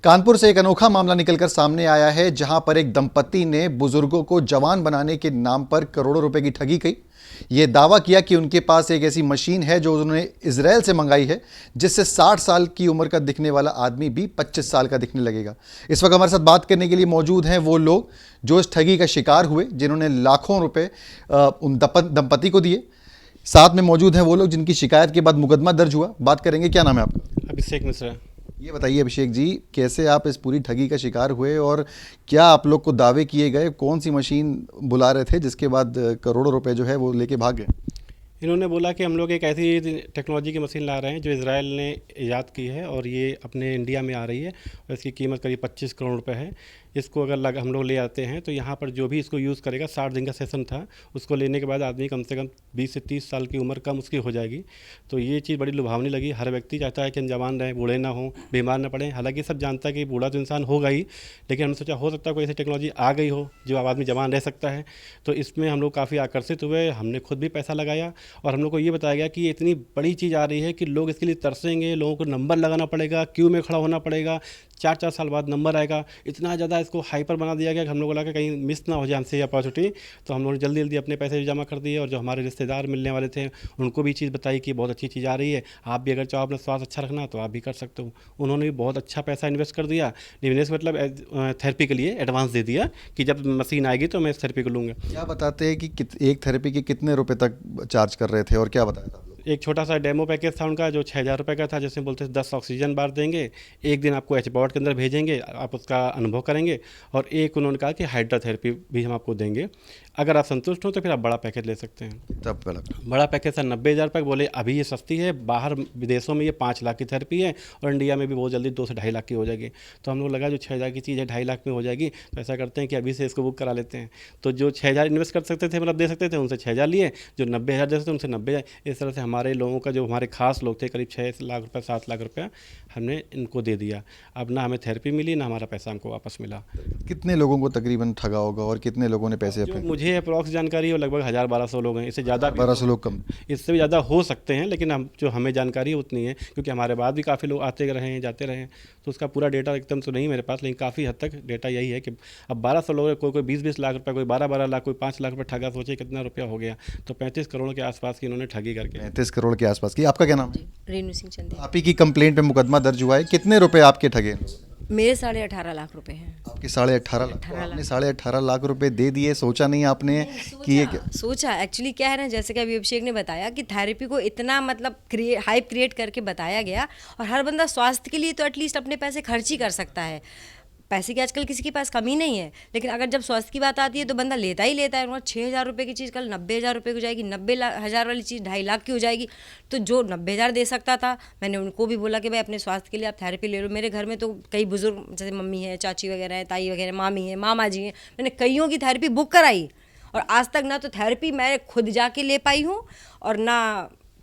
कानपुर से एक अनोखा मामला निकलकर सामने आया है, जहां पर एक दंपति ने बुजुर्गों को जवान बनाने के नाम पर करोड़ों रुपए की ठगी की। ये दावा किया कि उनके पास एक ऐसी मशीन है जो उन्होंने इजराइल से मंगाई है, जिससे 60 साल की उम्र का दिखने वाला आदमी भी 25 साल का दिखने लगेगा। इस वक्त हमारे साथ बात करने के लिए मौजूद हैं वो लोग जो इस ठगी का शिकार हुए, जिन्होंने लाखों रुपए उन दंपति को दिए। साथ में मौजूद हैं वो लोग जिनकी शिकायत के बाद मुकदमा दर्ज हुआ। बात करेंगे। क्या नाम है आपका? अभिषेक मिश्रा। ये बताइए अभिषेक जी, कैसे आप इस पूरी ठगी का शिकार हुए और क्या आप लोग को दावे किए गए, कौन सी मशीन बुला रहे थे जिसके बाद करोड़ों रुपए जो है वो लेके भाग गए? इन्होंने बोला कि हम लोग एक ऐसी टेक्नोलॉजी की मशीन ला रहे हैं जो इजराइल ने ईजाद की है और ये अपने इंडिया में आ रही है और इसकी कीमत करीब 25 करोड़ रुपए है। इसको अगर हम लोग ले आते हैं तो यहाँ पर जो भी इसको यूज़ करेगा, 60 दिन का सेशन था, उसको लेने के बाद आदमी कम से कम 20 से 30 साल की उम्र कम उसकी हो जाएगी। तो ये चीज़ बड़ी लुभावनी लगी। हर व्यक्ति चाहता है कि हम जवान रहें, बूढ़े ना हों, बीमार ना पड़ें। हालांकि सब जानता है कि बूढ़ा तो इंसान होगा ही, लेकिन हमने सोचा हो सकता है कोई ऐसी टेक्नोलॉजी आ गई हो जो आदमी जवान रह सकता है। तो इसमें हम लोग काफ़ी आकर्षित हुए। हमने खुद भी पैसा लगाया और हम लोग को ये बताया गया कि ये इतनी बड़ी चीज़ आ रही है कि लोग इसके लिए तरसेंगे, लोगों को नंबर लगाना पड़ेगा, क्यू में खड़ा होना पड़ेगा, 4-4 साल बाद नंबर आएगा। इतना ज़्यादा इसको हाइपर बना दिया गया कि हम लोग को लगा कहीं मिस ना हो जाए हमसे ये अपॉर्चुनिटी। तो हम लोगों ने जल्दी जल्दी अपने पैसे जमा कर दिए और जो हमारे रिश्तेदार मिलने वाले थे उनको भी चीज़ बताई कि बहुत अच्छी चीज़ आ रही है, आप भी अगर चाहो अपना स्वास्थ्य अच्छा रखना तो आप भी कर सकते हो। उन्होंने भी बहुत अच्छा पैसा इन्वेस्ट कर दिया। इन्वेस्ट मतलब थेरेपी के लिए एडवांस दे दिया कि जब मशीन आएगी तो मैं इस थेरेपी को लूँगा। क्या बताते हैं कि एक थेरेपी के कितने रुपए तक चार्ज कर रहे थे और क्या बताया था आप लोग? एक छोटा सा डेमो पैकेज था उनका जो 6,000 रुपये का था, जिसमें बोलते थे 10 ऑक्सीजन बार देंगे, एक दिन आपको एचबॉट के अंदर भेजेंगे, आप उसका अनुभव करेंगे, और एक उन्होंने कहा कि हाइड्रोथेरेपी भी हम आपको देंगे। अगर आप संतुष्ट हो तो फिर आप बड़ा पैकेज ले सकते हैं। तब बड़ा पैकेज था 90,000 रुपये। बोले अभी ये सस्ती है, बाहर विदेशों में ये 5 लाख की थेरेपी है और इंडिया में भी बहुत जल्दी 2 से 2.5 लाख की हो जाएगी। तो हम लोग लगा जो 6,000 की चीज़ है 2.5 लाख में हो जाएगी, तो ऐसा करते हैं कि अभी से इसको बुक करा लेते हैं। तो जो 6,000 इन्वेस्ट कर सकते थे, मतलब दे सकते थे, उनसे 6,000 लिए, जो 90,000 दे सकते थे उनसे 90,000। इस तरह से हमारे लोगों का, जो हमारे खास लोग थे, करीब 6 लाख रुपये 7 लाख रुपया हमने इनको दे दिया। अब ना हमें थेरेपी मिली ना हमारा पैसा हमको वापस मिला। कितने लोगों को तकरीबन ठगा होगा और कितने लोगों ने पैसे अपने? मुझे अप्रॉक्स जानकारी है लगभग 1,000-1,200 लोग हैं। इससे ज़्यादा 1200 लोग कम? इससे भी ज़्यादा हो सकते हैं, लेकिन हमें जानकारी है उतनी है, क्योंकि हमारे बाद भी काफ़ी लोग आते रहे हैं, जाते रहे हैं। तो उसका पूरा डेटा एकदम तो नहीं मेरे पास, लेकिन काफ़ी हद तक डेटा यही है कि अब 1,200 लोग, कोई 20-20 लाख रुपये, कोई 12-12 लाख, कोई 5 लाख रुपये ठगा। सोचे कितना रुपया हो गया। तो 35 करोड़ के आसपास की इन्होंने ठगी करके। 35 करोड़ के आसपास की। आपका क्या नाम है? रेणु सिंह चंदेल। आप ही की कंप्लेंट पे मुकदमा दर्ज हुआ है। कितने रुपए आपके ठगे? मेरे 18.5 लाख रुपए हैं। आपके 18.5 लाख? आपने 18.5 लाख रुपए दे दिए, सोचा नहीं आपने कि ये सोचा एक्चुअली क्या है ना, जैसे कि अभी अभिषेक ने बताया कि थेरेपी को इतना मतलब हाइप क्रिएट करके बताया गया, और हर बंदा स्वास्थ्य के लिए तो एटलीस्ट अपने पैसे खर्च ही कर सकता है। पैसे की आजकल किसी के पास कमी नहीं है, लेकिन अगर जब स्वास्थ्य की बात आती है तो बंदा लेता ही लेता है। 6,000 रुपये की चीज़ कल 90,000 रुपये की हो जाएगी, 90,000 वाली चीज़ 2.5 लाख की हो जाएगी। तो जो 90,000 दे सकता था, मैंने उनको भी बोला कि भाई अपने स्वास्थ्य के लिए आप थेरेपी ले लो। मेरे घर में तो कई बुजुर्ग, जैसे मम्मी है, चाची वगैरह है, ताई वगैरह, मामी है, मामा जी हैं, मैंने कईयों की थेरेपी बुक कराई, और आज तक ना तो थेरेपी मैं खुद जाके ले पाई हूँ और ना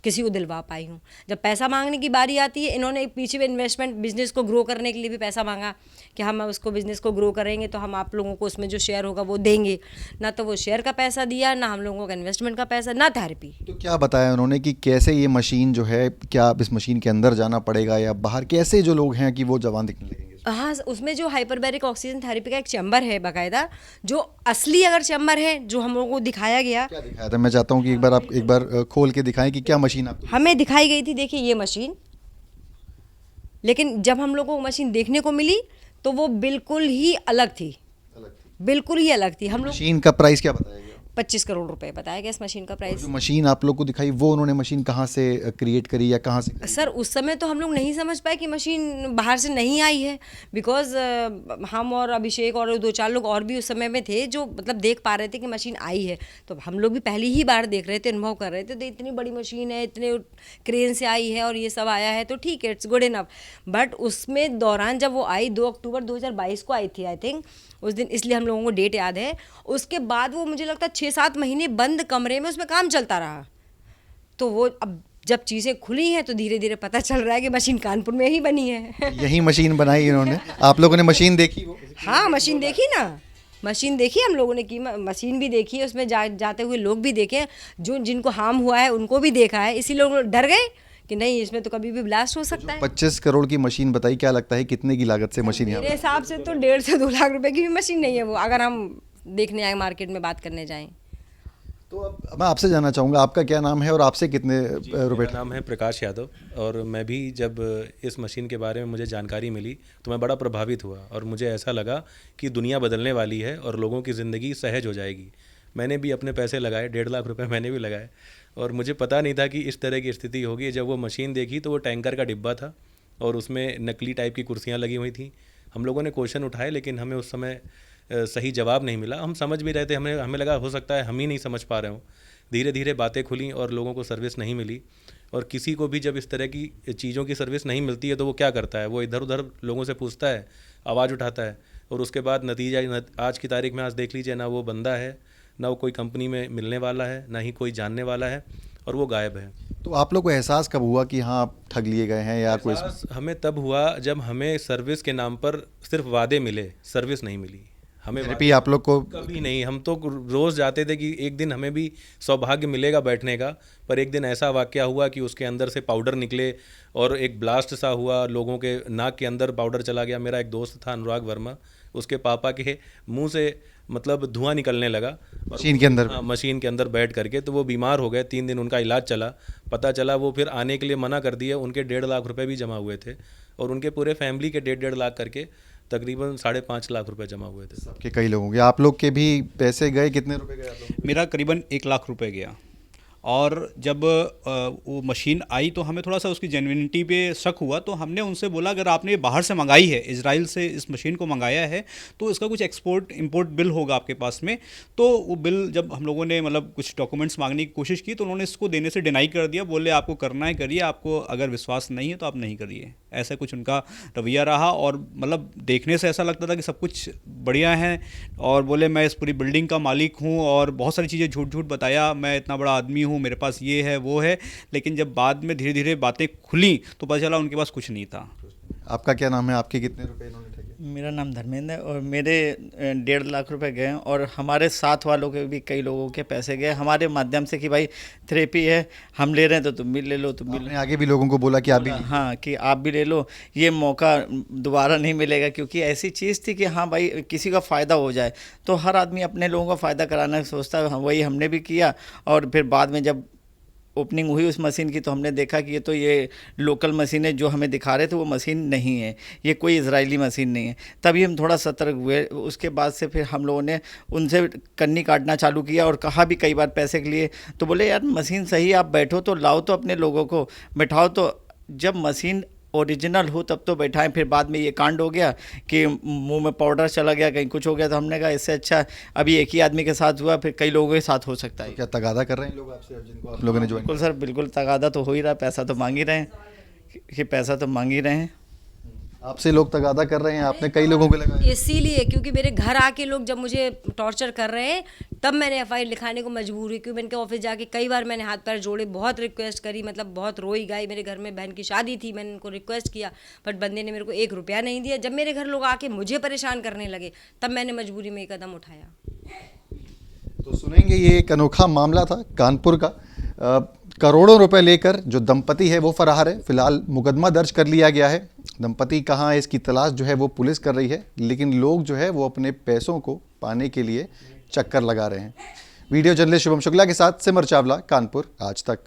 किसी को दिलवा पाई हूँ। जब पैसा मांगने की बारी आती है, इन्होंने पीछे भी इन्वेस्टमेंट, बिजनेस को ग्रो करने के लिए भी पैसा मांगा कि हम उसको बिजनेस को ग्रो करेंगे तो हम आप लोगों को उसमें जो शेयर होगा वो देंगे। ना तो वो शेयर का पैसा दिया, ना हम लोगों का इन्वेस्टमेंट का पैसा, ना थेरेपी। तो क्या बताया उन्होंने कि कैसे ये मशीन जो है, क्या आप इस मशीन के अंदर जाना पड़ेगा या बाहर, कैसे जो लोग हैं कि वो जवान दिखने लगेंगे? हाँ, उसमें जो हाइपरबैरिक ऑक्सीजन थेरेपी का एक चैम्बर है बाकायदा, जो असली अगर चैम्बर है जो हम लोगों को दिखाया गया। क्या दिखाया था? मैं चाहता हूँ कि एक बार खोल के दिखाएं कि क्या मशीन आपको हमें दिखाई गई थी। देखिए ये मशीन, लेकिन जब हम लोगों को मशीन देखने को मिली तो वो बिल्कुल ही अलग थी, बिल्कुल ही अलग थी। हम लोग मशीन का प्राइस क्या बताया गया? 25 करोड़ रुपए बताया गया इस मशीन का प्राइस। जो मशीन आप लोग को दिखाई, वो उन्होंने मशीन कहाँ से क्रिएट करी या कहाँ से? सर उस समय तो हम लोग नहीं समझ पाए कि मशीन बाहर से नहीं आई है, बिकॉज हम और अभिषेक और 2-4 लोग और भी उस समय में थे जो मतलब देख पा रहे थे कि मशीन आई है। तो हम लोग भी पहली ही बार देख रहे थे, अनुभव कर रहे थे। तो इतनी बड़ी मशीन है, इतने क्रेन से आई है और ये सब आया है, तो ठीक है, इट्स गुड इनफ। बट उसमें दौरान जब वो आई, 2 अक्टूबर 2022 को आई थी आई थिंक उस दिन, इसलिए हम लोगों को डेट याद है। उसके बाद वो मुझे लगता है 6-7 महीने बंद कमरे में उसमें काम चलता रहा। तो वो अब जब चीज़ें खुली हैं तो धीरे धीरे पता चल रहा है कि मशीन कानपुर में ही बनी है। यही मशीन बनाई इन्होंने। आप लोगों ने मशीन देखी वो? हाँ, मशीन देखी ना, मशीन देखी हम लोगों ने की, मशीन भी देखी है, उसमें जाते हुए लोग भी देखे, जो जिनको हार्म हुआ है उनको भी देखा है। इसी लोग डर गए कि नहीं इसमें तो कभी भी ब्लास्ट हो सकता है। 25 करोड़ की मशीन बताई, क्या लगता है कितने की लागत से मशीन यहाँ मेरे हिसाब से तो 1.5 से 2 लाख रुपए की भी मशीन नहीं है वो, अगर हम देखने आए मार्केट में बात करने जाएं। तो अब मैं आपसे जानना चाहूँगा, आपका क्या नाम है और आपसे कितने रुपए? मेरा नाम है प्रकाश यादव, और मैं भी जब इस मशीन के बारे में मुझे जानकारी मिली तो मैं बड़ा प्रभावित हुआ, और मुझे ऐसा लगा कि दुनिया बदलने वाली है और लोगों की ज़िंदगी सहज हो जाएगी। मैंने भी अपने पैसे लगाए, 1.5 लाख रुपए मैंने भी लगाए, और मुझे पता नहीं था कि इस तरह की स्थिति होगी। जब वो मशीन देखी तो वो टैंकर का डिब्बा था और उसमें नकली टाइप की कुर्सियाँ लगी हुई थी। हम लोगों ने क्वेश्चन उठाए, लेकिन हमें उस समय सही जवाब नहीं मिला। हम समझ भी रहे थे, हमें लगा हो सकता है हम ही नहीं समझ पा रहे हों। धीरे धीरे बातें खुली और लोगों को सर्विस नहीं मिली। और किसी को भी जब इस तरह की चीज़ों की सर्विस नहीं मिलती है तो वो क्या करता है, वो इधर उधर लोगों से पूछता है, आवाज़ उठाता है, और उसके बाद नतीजा आज की तारीख में आज देख लीजिए, ना वो बंदा है, ना वो कोई कंपनी में मिलने वाला है, ना ही कोई जानने वाला है, और वो गायब है। तो आप लोग को एहसास कब हुआ कि हाँ आप ठग लिए गए हैं या कोई? एहसास हमें तब हुआ जब हमें सर्विस के नाम पर सिर्फ वादे मिले, सर्विस नहीं मिली। हमें थेरेपी आप लोग को कभी नहीं, हम तो रोज़ जाते थे कि एक दिन हमें भी सौभाग्य मिलेगा बैठने का, पर एक दिन ऐसा वाक़या हुआ कि उसके अंदर से पाउडर निकले और एक ब्लास्ट सा हुआ, लोगों के नाक के अंदर पाउडर चला गया। मेरा एक दोस्त था अनुराग वर्मा, उसके पापा के मुंह से मतलब धुआं निकलने लगा मशीन के अंदर? हाँ, मशीन के अंदर बैठ करके, तो वो बीमार हो गए। 3 दिन उनका इलाज चला, पता चला वो फिर आने के लिए मना कर दिए। उनके 1.5 लाख रुपए भी जमा हुए थे, और उनके पूरे फैमिली के 1.5 लाख करके तकरीबन 5.5 लाख रुपए जमा हुए थे। सबके कई लोगों के। आप लोग के भी पैसे गए? कितने रुपए गए आप लोगों के? मेरा करीबन 1 लाख रुपए गया। और जब वो मशीन आई तो हमें थोड़ा सा उसकी जेन्युइनिटी पे शक हुआ, तो हमने उनसे बोला अगर आपने ये बाहर से मंगाई है, इजराइल से इस मशीन को मंगाया है, तो इसका कुछ एक्सपोर्ट इंपोर्ट बिल होगा आपके पास में। तो वो बिल जब हम लोगों ने मतलब कुछ डॉक्यूमेंट्स मांगने की कोशिश की तो उन्होंने इसको देने से डिनाई कर दिया। बोले आपको करना है करिए, आपको अगर विश्वास नहीं है तो आप नहीं करिए। ऐसा कुछ उनका रवैया रहा, और मतलब देखने से ऐसा लगता था कि सब कुछ बढ़िया है, और बोले मैं इस पूरी बिल्डिंग का मालिक हूँ, और बहुत सारी चीज़ें झूठ झूठ बताया, मैं इतना बड़ा आदमी हूँ, मेरे पास ये है वो है। लेकिन जब बाद में धीरे धीरे बातें खुली तो पता चला उनके पास कुछ नहीं था। आपका क्या नाम है? आपके कितने रुपए इन्होंने ठगे? मेरा नाम धर्मेंद्र है, और मेरे 1.5 लाख रुपए गए, और हमारे साथ वालों के भी कई लोगों के पैसे गए हमारे माध्यम से कि भाई थेरेपी है, हम ले रहे हैं तो तुम भी ले लो, तुम भी आपने आगे भी लोगों को बोला कि आप भी? हाँ, कि आप भी ले लो, ये मौका दोबारा नहीं मिलेगा। क्योंकि ऐसी चीज़ थी कि हाँ भाई किसी का फ़ायदा हो जाए, तो हर आदमी अपने लोगों का फ़ायदा कराना सोचता है। वही हमने भी किया, और फिर बाद में जब ओपनिंग हुई उस मशीन की तो हमने देखा कि ये लोकल मशीन है, जो हमें दिखा रहे थे वो मशीन नहीं है, ये कोई इजरायली मशीन नहीं है। तभी हम थोड़ा सतर्क हुए। उसके बाद से फिर हम लोगों ने उनसे कन्नी काटना चालू किया, और कहा भी कई बार पैसे के लिए, तो बोले यार मशीन सही, आप बैठो तो लाओ, तो अपने लोगों को बैठाओ, तो जब मशीन ओरिजिनल हो तब तो बैठाएं। फिर बाद में ये कांड हो गया कि मुंह में पाउडर चला गया, कहीं कुछ हो गया, तो हमने कहा इससे अच्छा अभी एक ही आदमी के साथ हुआ, फिर कई लोगों के साथ हो सकता है। क्या तगादा कर रहे हैं लोग आपसे, जिनको आप लोगों ने ज्वाइन? बिल्कुल सर, बिल्कुल तगादा तो हो ही रहा, पैसा तो मांग ही रहे हैं, कि पैसा तो मांग ही रहे हैं। आपसे लोग तगादा कर रहे हैं, आपने कई लोगों को लगाया? इसीलिए क्योंकि मेरे घर आके लोग जब मुझे टॉर्चर कर रहे हैं तब मैंने एफआईआर लिखाने को मजबूर हुई। क्योंकि मैंने ऑफिस जाके कई बार मैंने हाथ पैर जोड़े, बहुत रिक्वेस्ट करी, मतलब बहुत रोई गाई। मेरे घर में बहन की शादी थी, मैंने उनको रिक्वेस्ट किया, बट बंदे ने मेरे को 1 रुपया नहीं दिया। जब मेरे घर लोग आके मुझे परेशान करने लगे तब मैंने मजबूरी में एक कदम उठाया। तो सुनेंगे, ये एक अनोखा मामला था कानपुर का। करोड़ों रुपए लेकर जो दंपति है वो फरार है। फिलहाल मुकदमा दर्ज कर लिया गया है। दंपति कहाँ है इसकी तलाश जो है वो पुलिस कर रही है, लेकिन लोग जो है वो अपने पैसों को पाने के लिए चक्कर लगा रहे हैं। वीडियो जर्नलिस्ट शुभम शुक्ला के साथ सिमर चावला, कानपुर आज तक।